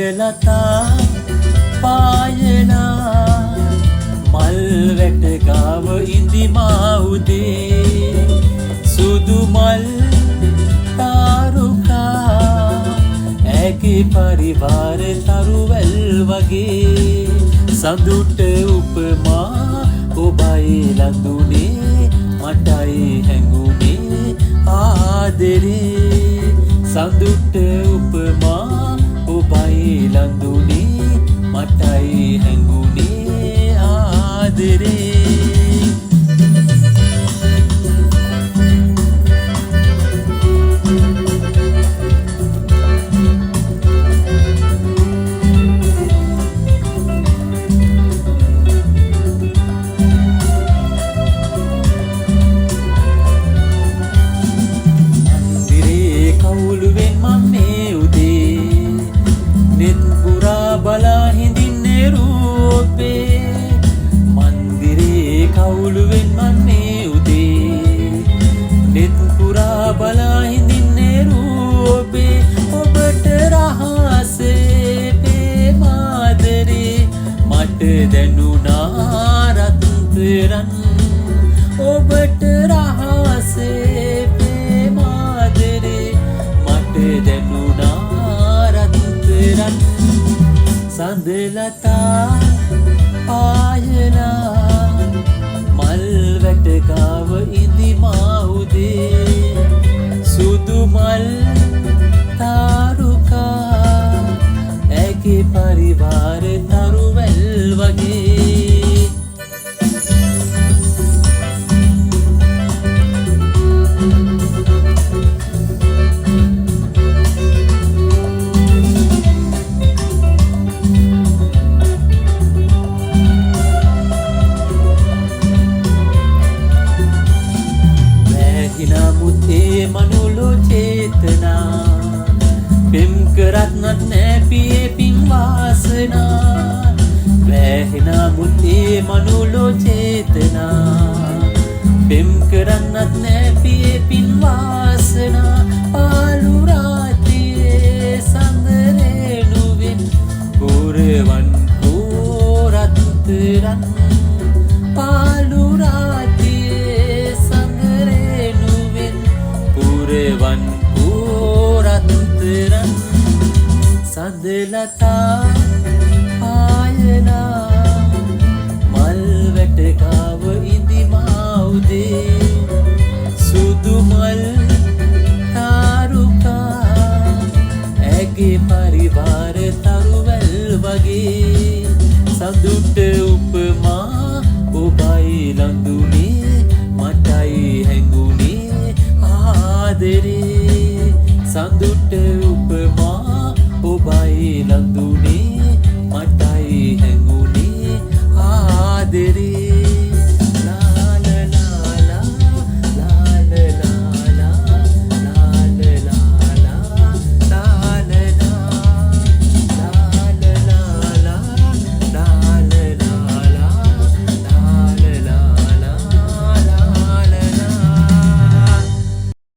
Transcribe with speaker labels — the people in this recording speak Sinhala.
Speaker 1: සඳලතා පායනා මල් වැට ගාව ඉඳිමා උදේ සුදු මල් තාරුකා ඇගේ පරිවාර තරුවැල් වගේ සඳුට උපමා ඔබයි ලඳුනේ මටයි හැඟුනේ ආදරේ සඳුට උපමා ඔබයි ලඳුනේ මටයි හැඟුනේ ආදරේ බලා හිඳින්නේ රූපේ මන්දිරේ කවුළුවෙන් මන්නේ උදේ නෙත් පුරා බලා හිඳින්නේ රූපේ ඔබට රහසේ ප්‍රේමාදරේ මට දැනුණා රත්තරන් ඔබට රහසේ ප්‍රේමාදරේ මට දැනුණා රත්තරන් සඳලතා පායනා මල් වැට ගාව ඉඳිමා උදේ සුදු මල් තාරුකා ඇගේ පරිවාර තරුවැල් වගේ මනුලෝ චේතනා පෙම් කරත් නෑ පියේ පින් වාසනා වැහෙනා මුත්තේ මනුලෝ චේතනා පෙම් කරන්නත් නෑ පියේ පින් වාසනා පාලු රාත්‍රියේ සඳරේනුවෙන් පුරවන් කෝරත්තරන් පාලු වන් පුරත්තරන් සඳලතා පායනා මල් වැට ගාව ඉඳිමා උදේ සුදු මල් තාරුකා ඇගේ පරිවාර තරුවැල් වගේ සඳුට උපමා ඔබයි ලඳුනේ මටයි හැඟුනේ ආදරේ සඳුට උපමා ඔබයි ලඳුනේ මටයි හැඟුනේ ආදරේ